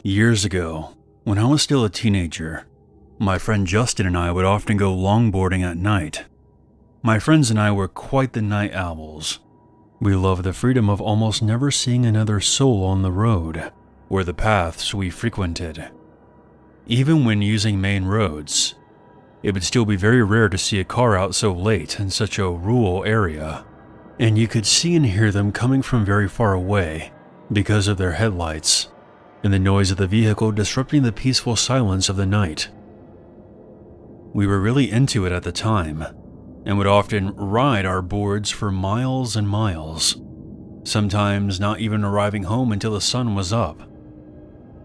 Years ago, when I was still a teenager, my friend Justin and I would often go longboarding at night. My friends and I were quite the night owls. We loved the freedom of almost never seeing another soul on the road or the paths we frequented. Even when using main roads, it would still be very rare to see a car out so late in such a rural area, and you could see and hear them coming from very far away because of their headlights and the noise of the vehicle disrupting the peaceful silence of the night. We were really into it at the time, and would often ride our boards for miles and miles, sometimes not even arriving home until the sun was up.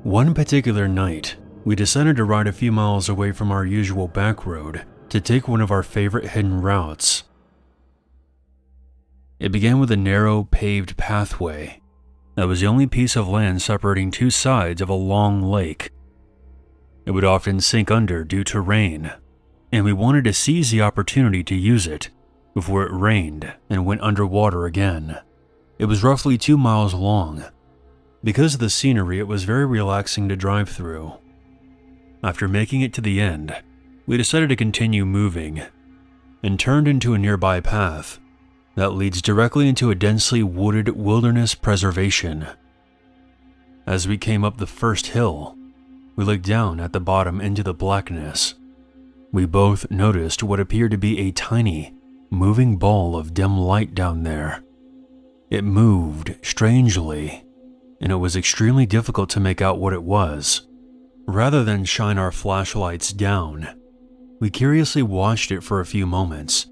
One particular night, we decided to ride a few miles away from our usual back road to take one of our favorite hidden routes. It began with a narrow, paved pathway that was the only piece of land separating two sides of a long lake. It would often sink under due to rain, and we wanted to seize the opportunity to use it before it rained and went underwater again. It was roughly 2 miles long. Because of the scenery, it was very relaxing to drive through. After making it to the end, we decided to continue moving and turned into a nearby path that leads directly into a densely wooded wilderness preservation. As we came up the first hill, we looked down at the bottom into the blackness. We both noticed what appeared to be a tiny, moving ball of dim light down there. It moved strangely, and it was extremely difficult to make out what it was. Rather than shine our flashlights down, we curiously watched it for a few moments,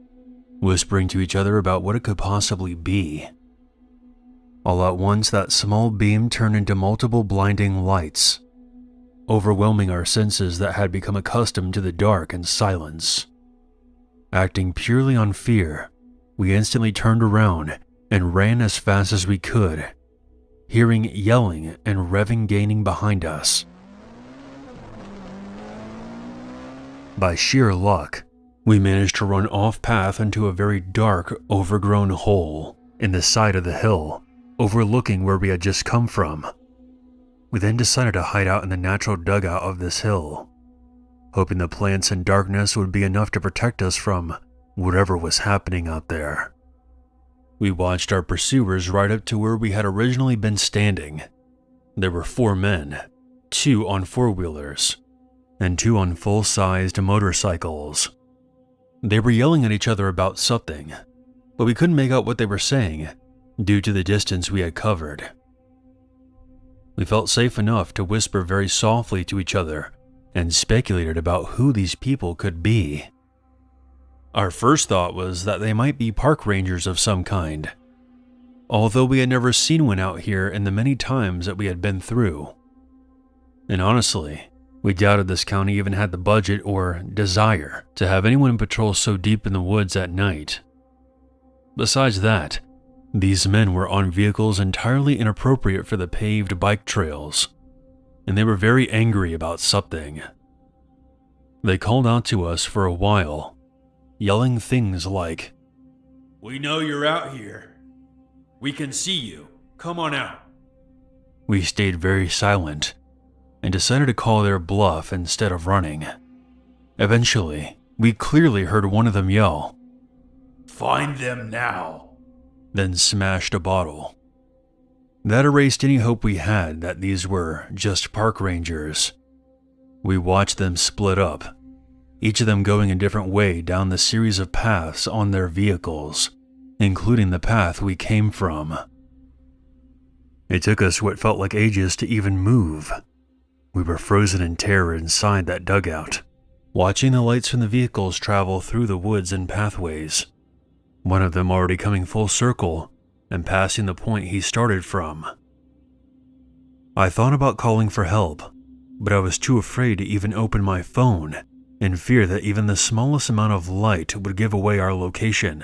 whispering to each other about what it could possibly be. All at once, that small beam turned into multiple blinding lights, overwhelming our senses that had become accustomed to the dark and silence. Acting purely on fear, we instantly turned around and ran as fast as we could, hearing yelling and revving gaining behind us. By sheer luck, we managed to run off-path into a very dark, overgrown hole in the side of the hill, overlooking where we had just come from. We then decided to hide out in the natural dugout of this hill, hoping the plants and darkness would be enough to protect us from whatever was happening out there. We watched our pursuers right up to where we had originally been standing. There were 4 men, 2 on 4-wheelers, and 2 on full-sized motorcycles. They were yelling at each other about something, but we couldn't make out what they were saying due to the distance we had covered. We felt safe enough to whisper very softly to each other and speculated about who these people could be. Our first thought was that they might be park rangers of some kind, although we had never seen one out here in the many times that we had been through. And honestly, we doubted this county even had the budget or desire to have anyone patrol so deep in the woods at night. Besides that, these men were on vehicles entirely inappropriate for the paved bike trails, and they were very angry about something. They called out to us for a while, yelling things like, "We know you're out here. We can see you. Come on out." We stayed very silent and decided to call their bluff instead of running. Eventually, we clearly heard one of them yell, "Find them now," then smashed a bottle. That erased any hope we had that these were just park rangers. We watched them split up, each of them going a different way down the series of paths on their vehicles, including the path we came from. It took us what felt like ages to even move. We were frozen in terror inside that dugout, watching the lights from the vehicles travel through the woods and pathways, one of them already coming full circle and passing the point he started from. I thought about calling for help, but I was too afraid to even open my phone in fear that even the smallest amount of light would give away our location.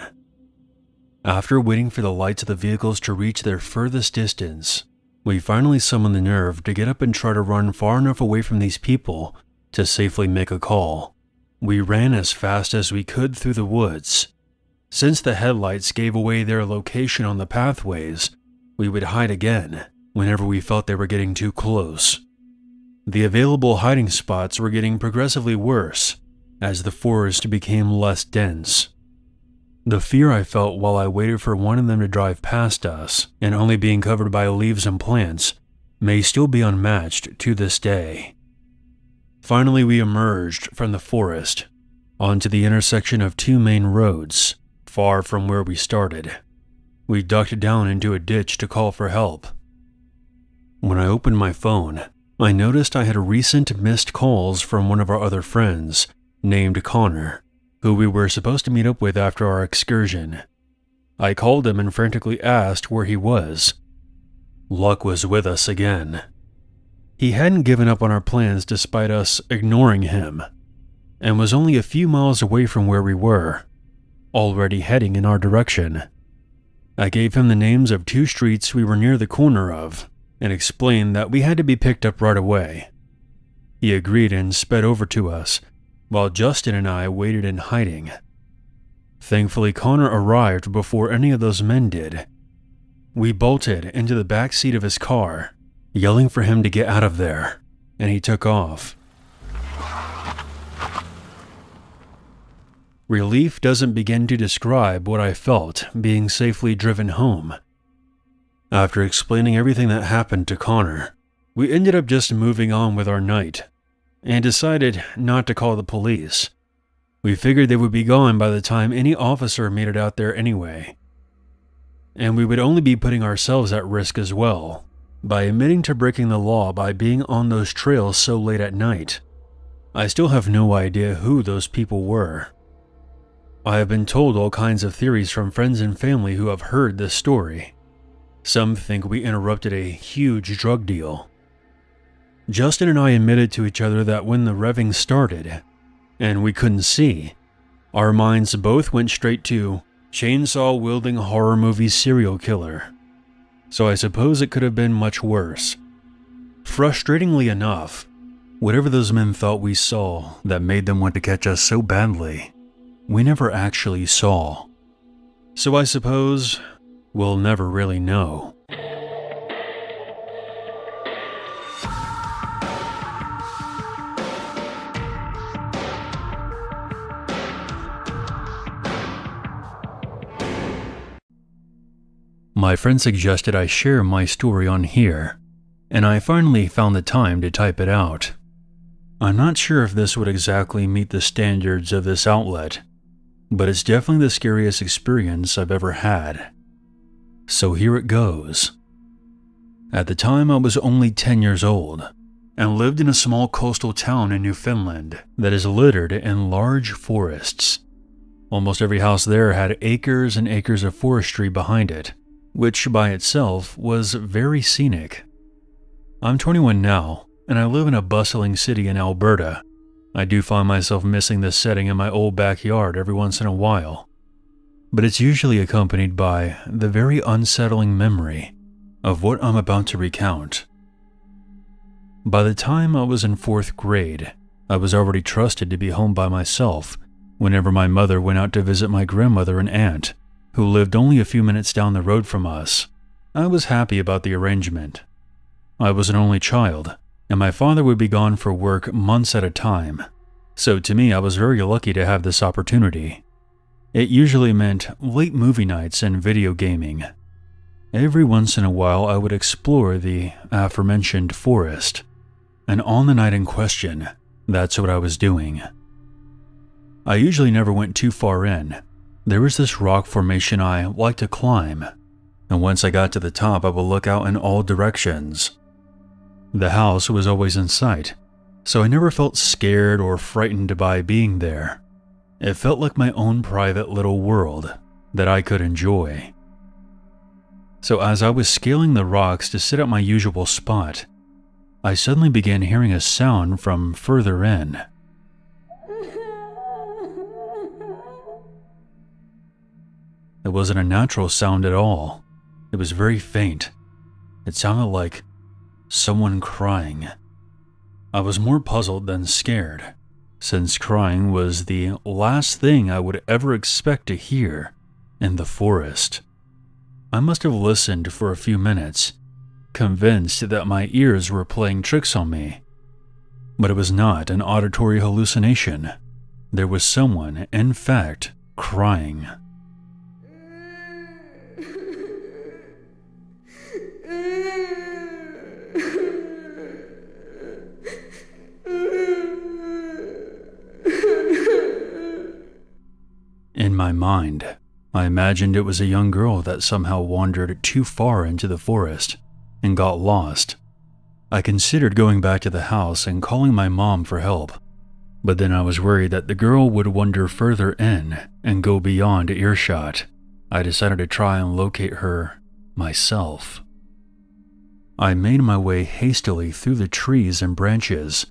After waiting for the lights of the vehicles to reach their furthest distance, we finally summoned the nerve to get up and try to run far enough away from these people to safely make a call. We ran as fast as we could through the woods. Since the headlights gave away their location on the pathways, we would hide again whenever we felt they were getting too close. The available hiding spots were getting progressively worse as the forest became less dense. The fear I felt while I waited for one of them to drive past us and only being covered by leaves and plants may still be unmatched to this day. Finally, we emerged from the forest onto the intersection of two main roads, far from where we started. We ducked down into a ditch to call for help. When I opened my phone, I noticed I had recent missed calls from one of our other friends, named Connor, who we were supposed to meet up with after our excursion. I called him and frantically asked where he was. Luck was with us again. He hadn't given up on our plans despite us ignoring him, and was only a few miles away from where we were, already heading in our direction. I gave him the names of two streets we were near the corner of, and explained that we had to be picked up right away. He agreed and sped over to us, while Justin and I waited in hiding. Thankfully, Connor arrived before any of those men did. We bolted into the back seat of his car, yelling for him to get out of there, and he took off. Relief doesn't begin to describe what I felt being safely driven home. After explaining everything that happened to Connor, we ended up just moving on with our night, and decided not to call the police. We figured they would be gone by the time any officer made it out there anyway. And we would only be putting ourselves at risk as well, by admitting to breaking the law by being on those trails so late at night. I still have no idea who those people were. I have been told all kinds of theories from friends and family who have heard this story. Some think we interrupted a huge drug deal. Justin and I admitted to each other that when the revving started, and we couldn't see, our minds both went straight to chainsaw-wielding horror movie serial killer. So I suppose it could have been much worse. Frustratingly enough, whatever those men thought we saw that made them want to catch us so badly, we never actually saw. So I suppose we'll never really know. My friend suggested I share my story on here, and I finally found the time to type it out. I'm not sure if this would exactly meet the standards of this outlet, but it's definitely the scariest experience I've ever had. So here it goes. At the time, I was only 10 years old, and lived in a small coastal town in Newfoundland that is littered in large forests. Almost every house there had acres and acres of forestry behind it, which by itself was very scenic. I'm 21 now, and I live in a bustling city in Alberta. I do find myself missing this setting in my old backyard every once in a while, but it's usually accompanied by the very unsettling memory of what I'm about to recount. By the time I was in 4th grade, I was already trusted to be home by myself whenever my mother went out to visit my grandmother and aunt, who lived only a few minutes down the road from us. I was happy about the arrangement. I was an only child, and my father would be gone for work months at a time, so to me I was very lucky to have this opportunity. It usually meant late movie nights and video gaming. Every once in a while I would explore the aforementioned forest, and on the night in question, that's what I was doing. I usually never went too far in. There was this rock formation I liked to climb, and once I got to the top I would look out in all directions. The house was always in sight, so I never felt scared or frightened by being there. It felt like my own private little world that I could enjoy. So as I was scaling the rocks to sit at my usual spot, I suddenly began hearing a sound from further in. It wasn't a natural sound at all. It was very faint. It sounded like someone crying. I was more puzzled than scared, since crying was the last thing I would ever expect to hear in the forest. I must have listened for a few minutes, convinced that my ears were playing tricks on me, But it was not an auditory hallucination. There was someone, in fact, crying. In my mind, I imagined it was a young girl that somehow wandered too far into the forest and got lost. I considered going back to the house and calling my mom for help, but then I was worried that the girl would wander further in and go beyond earshot. I decided to try and locate her myself. I made my way hastily through the trees and branches,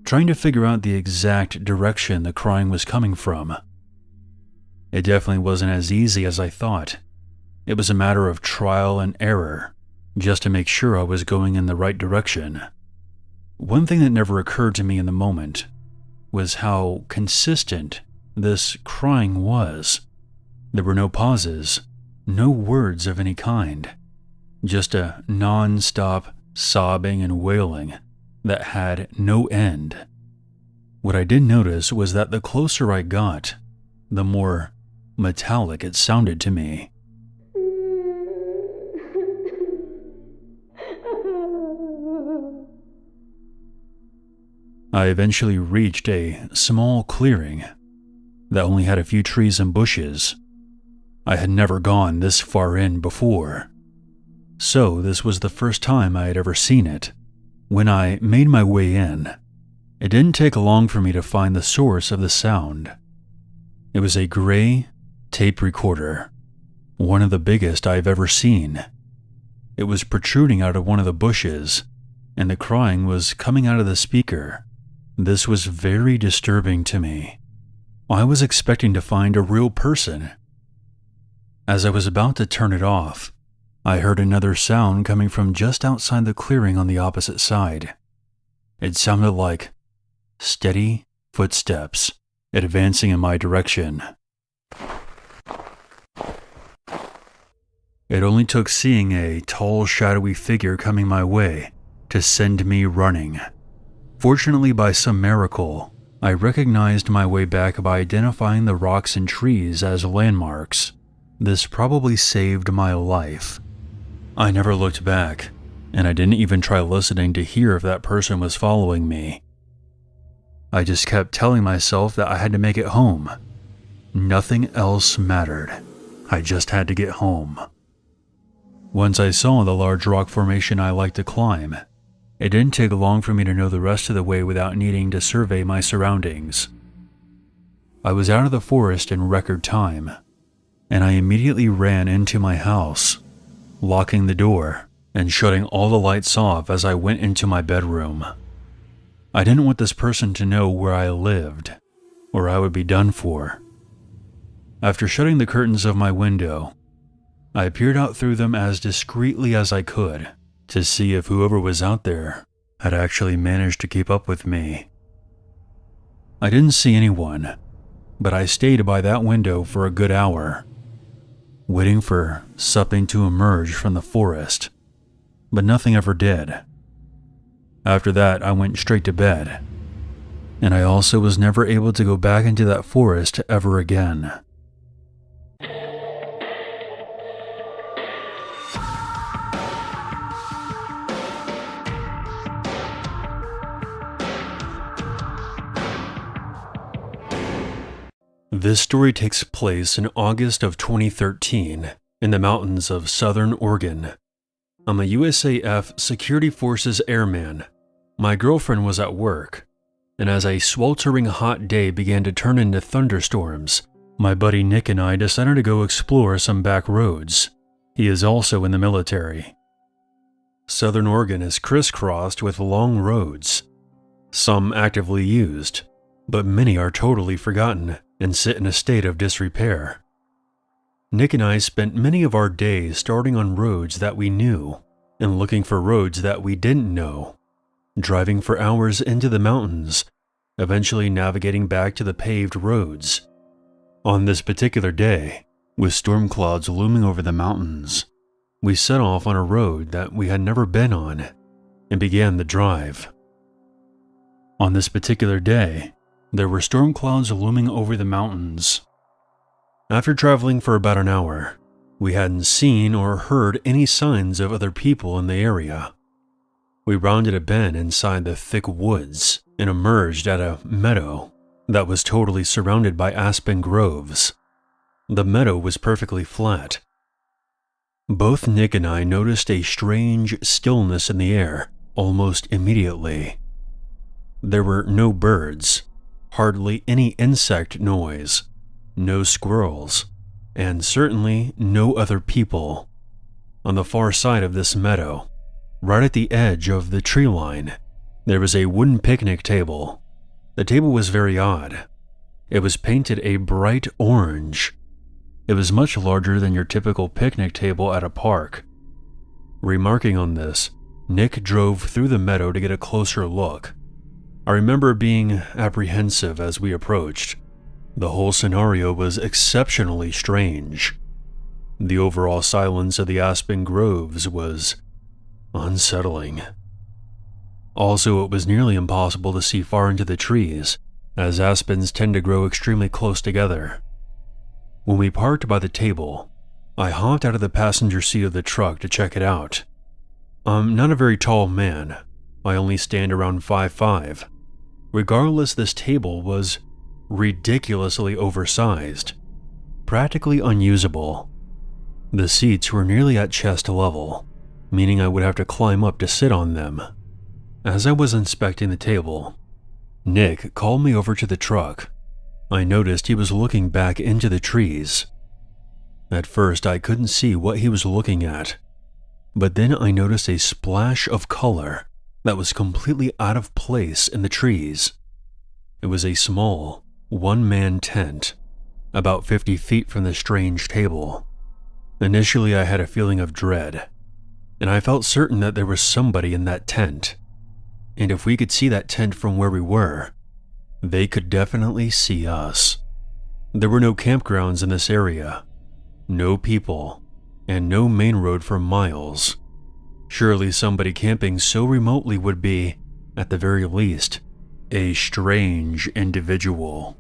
trying to figure out the exact direction the crying was coming from. It definitely wasn't as easy as I thought. It was a matter of trial and error, just to make sure I was going in the right direction. One thing that never occurred to me in the moment was how consistent this crying was. There were no pauses, no words of any kind, just a non-stop sobbing and wailing that had no end. What I did notice was that the closer I got, the more metallic it sounded to me. I eventually reached a small clearing that only had a few trees and bushes. I had never gone this far in before, so this was the first time I had ever seen it. When I made my way in, it didn't take long for me to find the source of the sound. It was a gray tape recorder, one of the biggest I've ever seen. It was protruding out of one of the bushes, and the crying was coming out of the speaker. This was very disturbing to me. I was expecting to find a real person. As I was about to turn it off, I heard another sound coming from just outside the clearing on the opposite side. It sounded like steady footsteps advancing in my direction. It only took seeing a tall, shadowy figure coming my way to send me running. Fortunately, by some miracle, I recognized my way back by identifying the rocks and trees as landmarks. This probably saved my life. I never looked back, and I didn't even try listening to hear if that person was following me. I just kept telling myself that I had to make it home. Nothing else mattered. I just had to get home. Once I saw the large rock formation I liked to climb, it didn't take long for me to know the rest of the way without needing to survey my surroundings. I was out of the forest in record time, and I immediately ran into my house, locking the door and shutting all the lights off as I went into my bedroom. I didn't want this person to know where I lived, or I would be done for. After shutting the curtains of my window, I peered out through them as discreetly as I could to see if whoever was out there had actually managed to keep up with me. I didn't see anyone, but I stayed by that window for a good hour, waiting for something to emerge from the forest, but nothing ever did. After that, I went straight to bed, and I also was never able to go back into that forest ever again. This story takes place in August of 2013 in the mountains of southern Oregon. I'm a USAF Security Forces airman. My girlfriend was at work, and as a sweltering hot day began to turn into thunderstorms, my buddy Nick and I decided to go explore some back roads. He is also in the military. Southern Oregon is crisscrossed with long roads, some actively used, but many are totally forgotten and sit in a state of disrepair. Nick and I spent many of our days starting on roads that we knew and looking for roads that we didn't know, driving for hours into the mountains, eventually navigating back to the paved roads. On this particular day, with storm clouds looming over the mountains, we set off on a road that we had never been on and began the drive. On this particular day, there were storm clouds looming over the mountains. After traveling for about an hour, we hadn't seen or heard any signs of other people in the area. We rounded a bend inside the thick woods and emerged at a meadow that was totally surrounded by aspen groves. The meadow was perfectly flat. Both Nick and I noticed a strange stillness in the air almost immediately. There were no birds, hardly any insect noise, no squirrels, and certainly no other people. On the far side of this meadow, right at the edge of the tree line, there was a wooden picnic table. The table was very odd. It was painted a bright orange. It was much larger than your typical picnic table at a park. Remarking on this, Nick drove through the meadow to get a closer look. I remember being apprehensive as we approached. The whole scenario was exceptionally strange. The overall silence of the aspen groves was unsettling. Also, it was nearly impossible to see far into the trees, as aspens tend to grow extremely close together. When we parked by the table, I hopped out of the passenger seat of the truck to check it out. I'm not a very tall man. I only stand around 5'5". Regardless, this table was ridiculously oversized, practically unusable. The seats were nearly at chest level, meaning I would have to climb up to sit on them. As I was inspecting the table, Nick called me over to the truck. I noticed he was looking back into the trees. At first, I couldn't see what he was looking at, but then I noticed a splash of color that was completely out of place in the trees. It was a small, one-man tent, about 50 feet from the strange table. Initially, I had a feeling of dread, and I felt certain that there was somebody in that tent. And if we could see that tent from where we were, they could definitely see us. There were no campgrounds in this area, no people, and no main road for miles. Surely somebody camping so remotely would be, at the very least, a strange individual.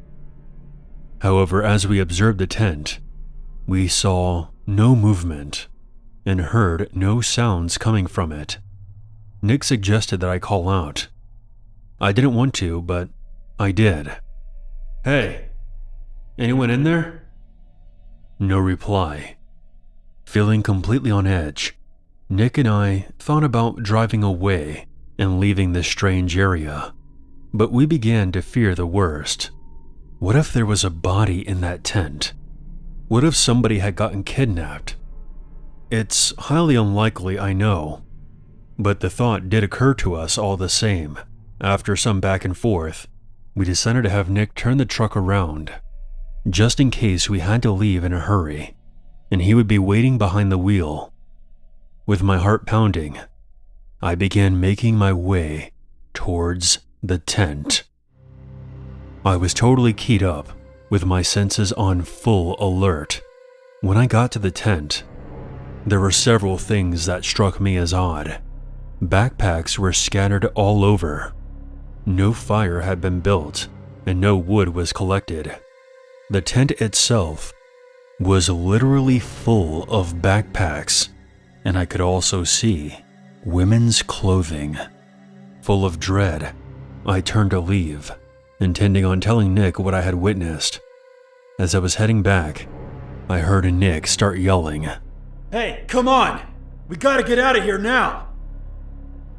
However, as we observed the tent, we saw no movement and heard no sounds coming from it. Nick suggested that I call out. I didn't want to, but I did. "Hey, anyone in there?" No reply. Feeling completely on edge, Nick and I thought about driving away and leaving this strange area, but we began to fear the worst. What if there was a body in that tent? What if somebody had gotten kidnapped? It's highly unlikely, I know, but the thought did occur to us all the same. After some back and forth, we decided to have Nick turn the truck around, just in case we had to leave in a hurry, and he would be waiting behind the wheel. With my heart pounding, I began making my way towards the tent. I was totally keyed up, with my senses on full alert. When I got to the tent, there were several things that struck me as odd. Backpacks were scattered all over. No fire had been built, and no wood was collected. The tent itself was literally full of backpacks, and I could also see women's clothing. Full of dread, I turned to leave, intending on telling Nick what I had witnessed. As I was heading back, I heard Nick start yelling, "Hey, come on! We gotta get out of here now!"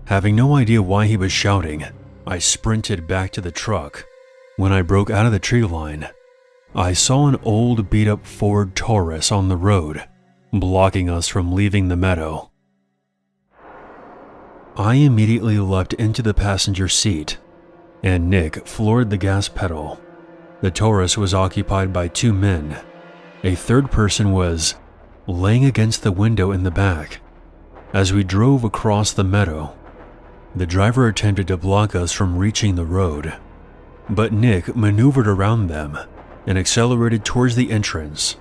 Having no idea why he was shouting, I sprinted back to the truck. When I broke out of the tree line, I saw an old beat-up Ford Taurus on the road, blocking us from leaving the meadow. I immediately leapt into the passenger seat, and Nick floored the gas pedal. The Taurus was occupied by 2 men. A third person was laying against the window in the back. As we drove across the meadow, the driver attempted to block us from reaching the road, but Nick maneuvered around them and accelerated towards the entrance.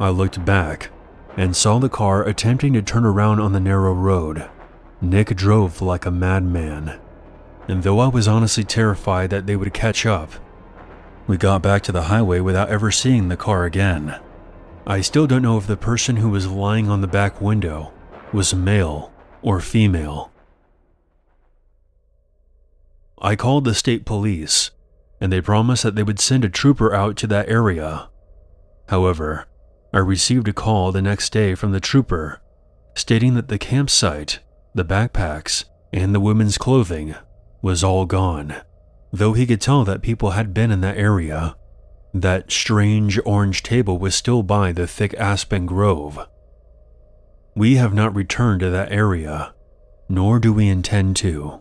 I looked back and saw the car attempting to turn around on the narrow road. Nick drove like a madman. and though I was honestly terrified that they would catch up, we got back to the highway without ever seeing the car again. I still don't know if the person who was lying on the back window was male or female. I called the state police, and they promised that they would send a trooper out to that area. However, I received a call the next day from the trooper stating that the campsite, the backpacks, and the women's clothing was all gone, though he could tell that people had been in that area. That strange orange table was still by the thick aspen grove. We have not returned to that area, nor do we intend to.